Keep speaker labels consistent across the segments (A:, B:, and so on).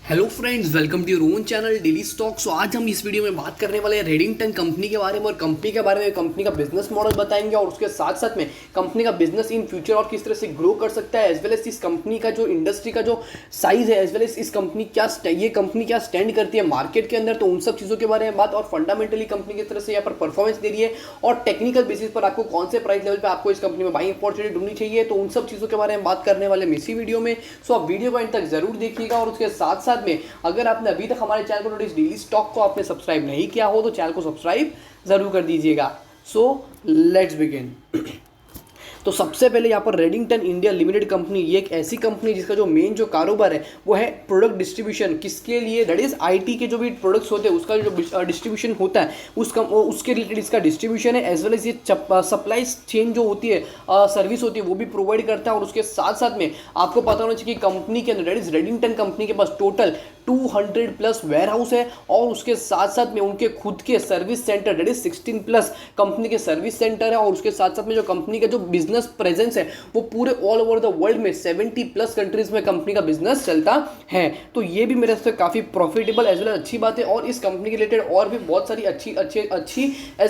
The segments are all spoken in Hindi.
A: Hello friends, welcome to your own channel daily stock. So आज हम इस वीडियो में बात करने वाले हैं रेडिंगटन कंपनी के बारे में, और कंपनी के बारे में कंपनी का बिजनेस मॉडल बताएंगे और उसके साथ साथ में कंपनी का बिजनेस इन फ्यूचर और किस तरह से ग्रो कर सकता है, एज वेल एज इस कंपनी का जो इंडस्ट्री का जो साइज है, एज वेल एज इस कंपनी ये कंपनी क्या स्टैंड करती है मार्केट के अंदर, तो उन सब चीज़ों के बारे में बात। और फंडामेंटली कंपनी किस तरह से यहाँ पर परफॉर्मेंस दे रही है और टेक्निकल बेसिस पर आपको कौन से प्राइस लेवल पर आपको इस कंपनी में बाइंग अपॉर्चुनिटी ढूंढनी चाहिए, तो उन सब चीज़ों के बारे में बात करने वाले हैं इसी वीडियो में। सो आप वीडियो को एंड तक जरूर देखिएगा, और उसके साथ साथ में अगर आपने अभी तक हमारे चैनल को डेली स्टॉक को आपने सब्सक्राइब नहीं किया हो तो चैनल को सब्सक्राइब जरूर कर दीजिएगा। So let's begin. तो सबसे पहले यहाँ पर रेडिंगटन इंडिया लिमिटेड कंपनी, ये एक ऐसी कंपनी जिसका जो मेन जो कारोबार है वो है प्रोडक्ट डिस्ट्रीब्यूशन। किसके लिए? दैट इज आईटी के जो भी प्रोडक्ट्स होते हैं उसका जो डिस्ट्रीब्यूशन होता है उसके रिलेटेड इसका डिस्ट्रीब्यूशन है, एज वेल एज ये सप्लाई चेन जो होती है, सर्विस होती है, वो भी प्रोवाइड करता है। और उसके साथ साथ में आपको पता होना चाहिए कि कंपनी के अंदर, दैट इज रेडिंगटन कंपनी के पास टोटल 200 प्लस वेयर हाउस है, और उसके साथ साथ में उनके खुद के service centre, that is 16 plus company के सर्विस सेंटर है। और उसके साथ साथ में जो कंपनी का जो बिजनेस प्रेजेंस है वो पूरे ऑल ओवर द वर्ल्ड में 70 प्लस कंट्रीज में कंपनी का बिजनेस चलता है। तो ये भी मेरे से काफी प्रॉफिटेबल एज वेल एज अच्छी बात है। और इस कंपनी के रिलेटेड और भी बहुत सारी अच्छी एज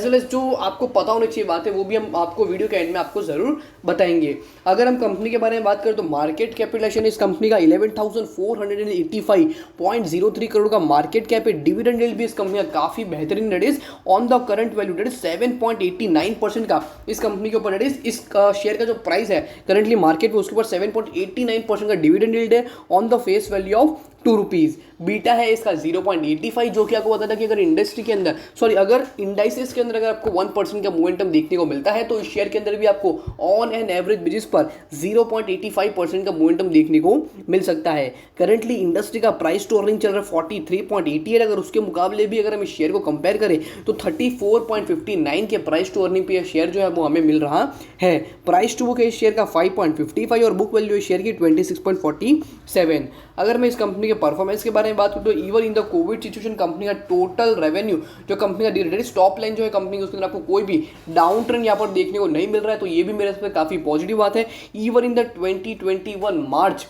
A: वेल एज जो आपको पता होनी चाहिए बात है, वो भी हम आपको वीडियो के एंड में आपको जरूर बताएंगे। अगर हम कंपनी के बारे में बात करें तो मार्केट कैपिटलाइजेशन इस कंपनी का 11,485.03 करोड़ का मार्केट कैप है। डिविडेंड यील्ड भी इस कंपनी का काफी बेहतरीन, that is on the current value, that is 7.89% का इस कंपनी के ऊपर, दैट इज इस शेयर का जो प्राइस है करंटली मार्केट में उसके ऊपर 7.89% का डिविडेंड यील्ड है on the face value of ₹2। Beta है इसका 0.85, जो कि आपको पता था कि अगर इंडस्ट्री के अंदर अगर इंडाइसेस के अंदर अगर आपको 1% का मोमेंटम देखने को मिलता है तो इस शेयर के अंदर भी आपको ऑन एन एवरेज बेसिस पर 0.85% का मोमेंटम देखने को मिल सकता है। करंटली इंडस्ट्री का प्राइस टू अर्निंग चल रहा है 43.88। अगर उसके मुकाबले भी अगर हम इस शेयर को कंपेयर करें तो 34.59 के प्राइस टू अर्निंग पे शेयर जो है वो हमें मिल रहा है। प्राइस टू बुक है इस शेयर का 5.55 और बुक वैल्यू इस शेयर की 26.47। अगर मैं इस कंपनी के परफॉर्मेंस के बारे में बात करूं तो even in the Covid situation company का टोटल रेवेन्यू जो कंपनी का टॉप लाइन जो है कंपनी की, उसके अंदर आपको कोई भी डाउन ट्रेंड यहाँ पर देखने को नहीं मिल रहा है। तो ये भी मेरे से काफी पॉजिटिव बात है। Even in the 2021 March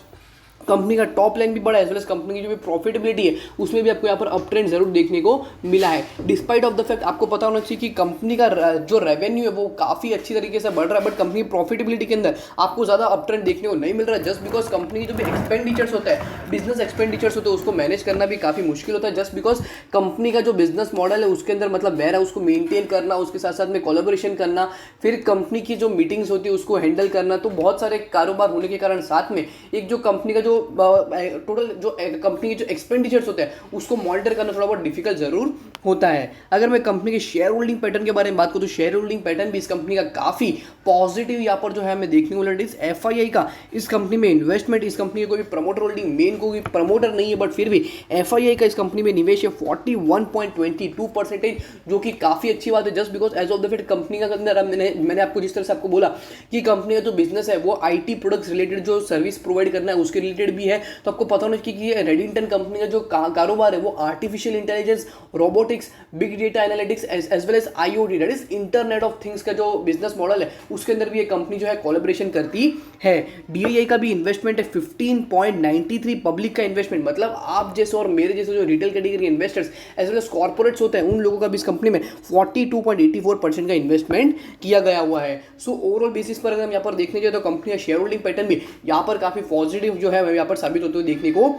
A: company का टॉप लाइन भी बढ़ा, एज वेल एज कंपनी की जो भी प्रॉफिटेबिलिटी है उसमें भी आपको यहाँ पर अप ट्रेंड जरूर देखने को मिला है। डिस्पाइट ऑफ द फैक्ट आपको पता होना चाहिए कि कंपनी का जो रेवेन्यू है वो काफी अच्छी तरीके से बढ़ रहा है, बट कंपनी की प्रॉफिटेबिलिटी के अंदर आपको ज्यादा अप ट्रेंड देखने को नहीं मिल रहा है, जस्ट बिकॉज कंपनी की जो भी एक्सपेंडिचर्स होता है, बिजनेस एक्सपेंडिचर्स होते हैं, उसको मैनेज करना भी काफी मुश्किल होता है, जस्ट बिकॉज कंपनी का जो बिजनेस मॉडल है उसके अंदर मतलब वेयर हाउस को मेंटेन करना, उसके साथ साथ में कोलैबोरेशन करना, फिर कंपनी की जो मीटिंग्स होती है उसको हैंडल करना, तो बहुत सारे कारोबार होने के कारण साथ में एक जो कंपनी का जो टोटल जो कंपनी के जो एक्सपेंडिचर्स होते हैं उसको मॉनिटर करना थोड़ा बहुत डिफिकल्ट जरूर होता है। अगर मैं कंपनी के शेयर होल्डिंग पैटर्न के बारे में बात करूं तो शेयर होल्डिंग पैटर्न भी इस कंपनी का काफी पॉजिटिव यहाँ पर जो है हमें देखने को मिला। एफआईआई का इस कंपनी में इन्वेस्टमेंट, इस कंपनी के कोई प्रमोटर होल्डिंग मेन कोई प्रमोटर नहीं है, बट फिर भी एफआईआई का इस कंपनी में निवेश है 41.22%, जो कि काफी अच्छी बात है, just because as of the fate company का अंदर मैंने आपको जिस तरह से आपको बोला कि कंपनी का जो बिजनेस है वो आईटी प्रोडक्ट्स रिलेटेड जो सर्विस प्रोवाइड करना है उसके रिलेटेड भी है। तो आपको पता होना चाहिए कि रेडिंगटन कंपनी का जो कारोबार है वो artificial intelligence, robotics, big data analytics as well as IoT, that is internet of things का जो बिजनेस मॉडल है उसके अंदर भी ये कंपनी जो है कोलैबोरेशन करती है। डीआईआई का भी इन्वेस्टमेंट है 15.93, पब्लिक का इन्वेस्टमेंट मतलब आप जैसे और मेरे जैसे जो retail category investors as well as corporates होते हैं उन लोगों का भी इस कंपनी में 42.84% का इन्वेस्टमेंट किया गया हुआ है। सो ओवरऑल बेसिस पर अगर हम यहाँ पर देखने जाए तो कंपनी का शेयर होल्डिंग पैटर्न भी यहाँ पर काफी पॉजिटिव जो है यहाँ पर साबित होते हुए देखने को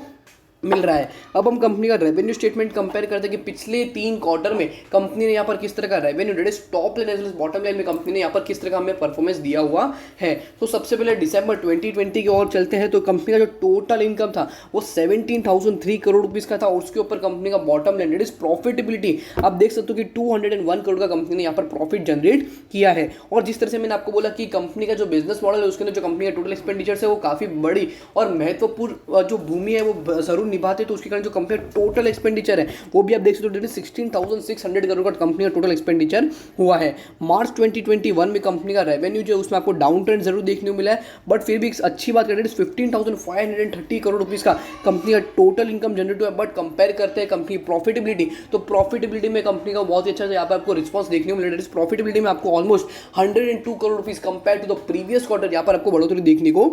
A: मिल रहा है। अब हम कंपनी का रेवेन्यू स्टेटमेंट कंपेयर करते हैं कि पिछले 3 क्वार्टर में कंपनी ने यहाँ पर किस तरह का revenue, that is top line as well as bottom line में कंपनी ने यहाँ पर किस तरह का हमें परफॉर्मेंस दिया हुआ है। तो सबसे पहले दिसंबर 2020 की ओर चलते हैं तो कंपनी का जो टोटल इनकम था वो 17,003 करोड़ रुपीज का था, और उसके ऊपर कंपनी का bottom line that is profitability आप देख सकते हो कि 201 करोड़ का कंपनी ने यहाँ पर प्रॉफिट जनरेट किया है। और जिस तरह से मैंने आपको बोला कि कंपनी का जो बिजनेस मॉडल है उसके अंदर जो कंपनी का टोटल एक्सपेंडिचर है वो काफी बड़ी और महत्वपूर्ण जो भूमि है वो जरूर निभाते, तो उसके कारण जो कंपनी टोटल एक्सपेंडिचर है वो भी आप देख सकते हो 16,600 करोड़ का कंपनी का टोटल एक्सपेंडिचर हुआ है। मार्च 2021 में कंपनी का रेवेन्यू जो है उसमें आपको डाउन ट्रेंड जरूर देखने को मिला है, बट फिर भी एक अच्छी बात करें 15,530 करोड़ रुपीस का कंपनी का टोटल इनकम जनरेट हुआ है। बट कंपेयर करते हैं कंपनी प्रॉफिटेबिलिटी, तो प्रॉफिटेबिलिटी में कंपनी का बहुत ही अच्छा यहाँ पे आपको रिस्पॉन्स देखने को मिला है। प्रॉफिटेबिलिटी में आपको almost 102 crore rupees compare to the previous quarter यहाँ पर आपको बढ़ोतरी देखने को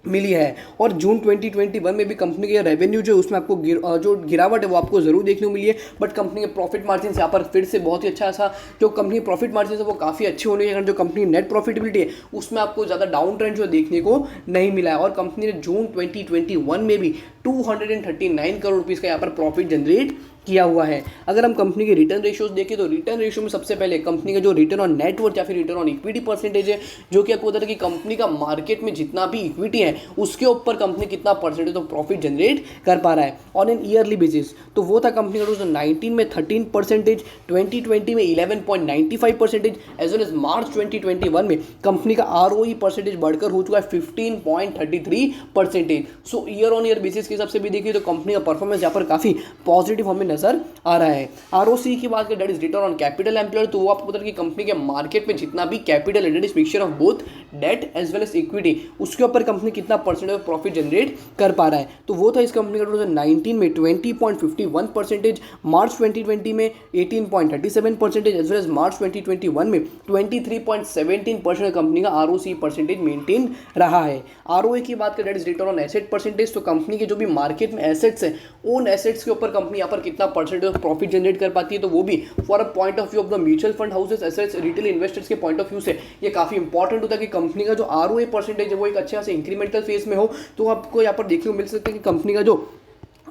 A: मिली है। और जून 2021 में भी कंपनी के रेवेन्यू जो है उसमें आपको जो गिरावट है वो आपको जरूर देखने को मिली है, बट कंपनी के प्रॉफिट मार्जिन यहाँ पर फिर से बहुत ही अच्छा सा जो कंपनी के प्रॉफिट मार्जिन है वो काफ़ी अच्छे होने के कारण जो कंपनी नेट प्रॉफिटेबिलिटी है उसमें आपको ज़्यादा डाउन ट्रेंड जो देखने को नहीं मिला है। और कंपनी ने जून 2021 में भी 239 करोड़ रुपीज़ का यहाँ पर प्रॉफिट जनरेट किया हुआ है। अगर हम कंपनी के रिटर्न रेशियोज देखें तो रिटर्न रेशियो में सबसे पहले कंपनी का जो रिटर्न ऑन नेटवर्थ या फिर रिटर्न ऑन इक्विटी परसेंटेज है, जो कि आपको बता है कि कंपनी का मार्केट में जितना भी इक्विटी है उसके ऊपर कंपनी कितना परसेंटेज ऑफ प्रॉफिट जनरेट कर पा रहा है ऑन एन ईयरली बेसिस। तो वो था कंपनी का 2019 में 13%, 2020 में 11.95% एज वेल एज मार्च 2021 में कंपनी का ROE परसेंटेज बढ़कर हो चुका है 15.33%। सो ईयर ऑन ईयर बेसिस के हिसाब से भी देखिए तो कंपनी का परफॉर्मेंस यहाँ पर काफ़ी पॉजिटिव हमें नजर आ रहा है। ROC की बात करें that is return on capital employed, तो वो आपको पता है कि कंपनी के मार्केट में जितना भी कैपिटल है that is mixture of both debt as well as equity, उसके ऊपर कंपनी कितना परसेंटेज ऑफ प्रॉफिट जनरेट कर पा रहा है। तो वो था इस कंपनी का 2019 में 20.51%, मार्च 2020 में 18.37% एज वेल एज मार्च 2021 में 23.17% कंपनी का ROC परसेंटेज मेंटेन रहा है। ROA की बात करें that is return on asset percentage, तो कंपनी के जो भी मार्केट में एसेट्स है ओन एसेट्स के ऊपर कंपनी यहाँ पर कितना परसेंटेज ऑफ प्रॉफिट जनरेट कर पाती है, तो वो भी for a point of view of the mutual fund houses assets retail investors के पॉइंट ऑफ व्यू से ये काफी इंपॉर्टेंट होता है कि कंपनी का जो ROA परसेंटेज है वो एक अच्छे से इंक्रीमेंटल फेज में हो। तो आपको यहाँ पर देखने को मिल सकता है कि कंपनी का जो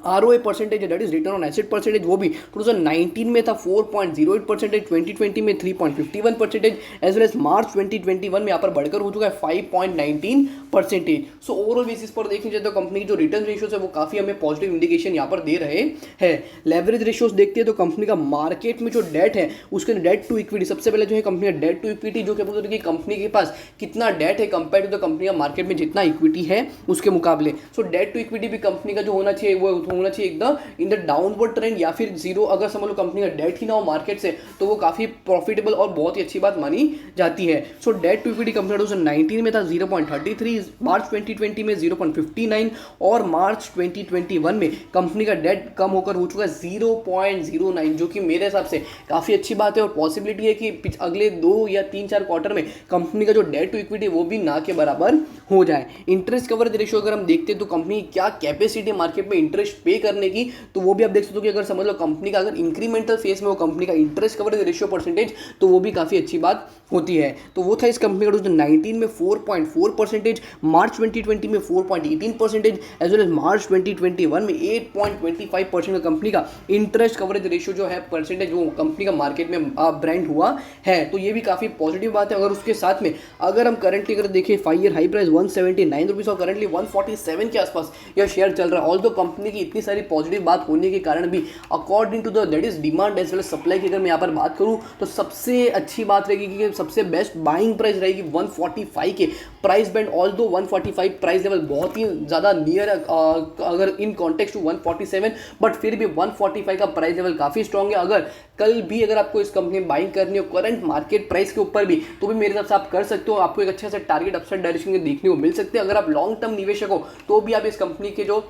A: ROA परसेंटेज है that is return on asset percentage वो भी 2019 में था 4.08%, 2020 में 3.51% एज वेल एज मार्च 2021 में यहाँ पर बढ़कर हो चुका है 5.19%। सो ओवरऑल बेसिस पर देखने जाए तो कंपनी की जो रिटर्न रेशियोज है वो काफ़ी हमें पॉजिटिव इंडिकेशन यहाँ पर दे रहे हैं। लेवरेज रेशियोज देखते हैं तो कंपनी का मार्केट में जो डेट है उसके डेट टू इक्विटी, सबसे पहले जो है कंपनी का डेट टू इक्विटी जो क्या बोलते हैं कि कंपनी के पास कितना डेट है कंपेयर टू द कंपनी का मार्केट में जितना इक्विटी है उसके मुकाबले। सो डेट टू इक्विटी भी कंपनी का जो होना चाहिए वो होना चाहिए एकदम इन द डाउनवर्ड ट्रेंड या फिर जीरो। अगर समझ लो कंपनी का डेट ही ना हो मार्केट से तो वो काफी प्रॉफिटेबल और बहुत ही अच्छी बात मानी जाती है। सो डेट टू इक्विटी कंपनी 2019 में था 0.33, मार्च 2020 में 0.59 और मार्च 2021 में कंपनी का डेट कम होकर हो चुका है 0.09, जो कि मेरे हिसाब से काफी अच्छी बात है और पॉसिबिलिटी है कि अगले 2 या 3-4 क्वार्टर में कंपनी का जो डेट टू इक्विटी वो भी ना के बराबर हो जाए। इंटरेस्ट कवरेज रेशियो अगर हम देखते हैं तो कंपनी क्या कैपेसिटी मार्केट में इंटरेस्ट पे करने की, तो वो भी आप देख सकते हो कि अगर समझ लो कंपनी का अगर इंक्रीमेंटल फेज में वो कंपनी का इंटरेस्ट कवरेज रेशियो परसेंटेज तो वो भी काफी अच्छी बात होती है। तो वो था इस कंपनी का 2019 में 4.4%, मार्च 2020 में 4.18% एज वेल एज मार्च 2021 में 8.25% का कंपनी का इंटरेस्ट कवरेज रेशियो जो है परसेंटेज वो कंपनी का मार्केट में ब्रांड हुआ है। तो ये भी काफी पॉजिटिव बात है। अगर उसके साथ में अगर हम करंटली अगर देखें 5 ईयर हाई प्राइस 179 रुपीज और करंटली 147 के आसपास यह शेयर चल रहा है। ऑल्दो कंपनी की इतनी सारी पॉजिटिव बात होने के कारण भी according to the that is demand as well as supply की अगर मैं यहाँ पर बात करूँ तो सबसे अच्छी बात रहेगी कि सबसे बेस्ट बाइंग प्राइस रहेगी 145 के price band. Although 145 price level बहुत ही ज़्यादा नियर अगर इन कॉन्टेक्स्ट टू 147, बट फिर भी 145 का प्राइस लेवल काफ़ी स्ट्रॉन्ग है। अगर कल भी अगर आपको इस कंपनी में बाइंग करनी हो करंट मार्केट प्राइस के ऊपर भी तो भी मेरे हिसाब से आप कर सकते हो। आपको एक अच्छा सा टारगेट अपसाइड डायरेक्शन के देखने को मिल सकते हैं। अगर आप लॉन्ग टर्म निवेशक हो तो भी आप इस कंपनी के जो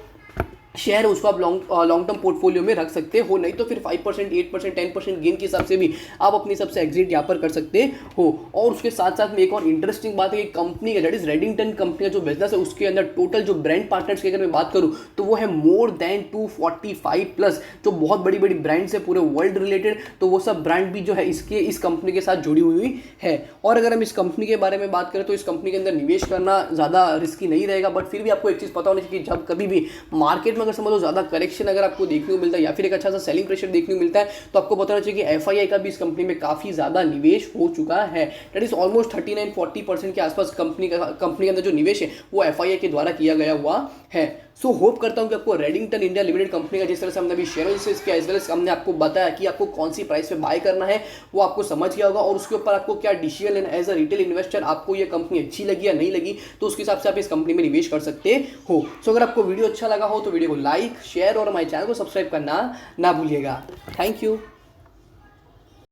A: शेयर है उसको आप लॉन्ग टर्म पोर्टफोलियो में रख सकते हो, नहीं तो फिर 5%, 8%, 10% गेन के हिसाब से भी आप अपनी सबसे एग्जिट यहाँ पर कर सकते हो। और उसके साथ साथ में एक और इंटरेस्टिंग बात है कि कंपनी का दैट इज रेडिंगटन कंपनी का जो बिजनेस है उसके अंदर टोटल जो ब्रांड पार्टनर्स की अगर मैं बात करूँ तो वो है मोर देन 245 प्लस, जो बहुत बड़ी बड़ी ब्रांड्स है पूरे वर्ल्ड रिलेटेड। तो वो सब ब्रांड भी जो है इस कंपनी के साथ जुड़ी हुई है। और अगर हम इस कंपनी के बारे में बात करें तो इस कंपनी के अंदर निवेश करना ज़्यादा रिस्की नहीं रहेगा, बट फिर भी आपको एक चीज़ पता होनी चाहिए कि जब कभी भी मार्केट में अगर समझ लो ज़्यादा करेक्शन अगर आपको देखने को मिलता है या फिर एक अच्छा सा सेलिंग प्रेशर देखने को मिलता है तो आपको बताना चाहिए कि FII का भी इस कंपनी में काफ़ी ज़्यादा निवेश हो चुका है। दैट इज ऑलमोस्ट 39-40% के आसपास कंपनी के अंदर जो निवेश है वो FII के द्वारा किया गया हुआ है। सो होप करता हूं कि आपको रेडिंगटन इंडिया लिमिटेड कंपनी का जिस तरह से हमने अभी शेयर एनालिसिस किया एज वेल एज हमने आपको बताया कि आपको कौन सी प्राइस पे बाय करना है वो आपको समझ गया होगा और उसके ऊपर आपको क्या डिसीजन लेना एज अ रिटेल इन्वेस्टर, आपको ये कंपनी अच्छी लगी या नहीं लगी तो उसके हिसाब से आप इस कंपनी में निवेश कर सकते हो। सो अगर आपको वीडियो अच्छा लगा हो तो वीडियो को लाइक शेयर और हमारे चैनल को सब्सक्राइब करना ना भूलिएगा। Thank you.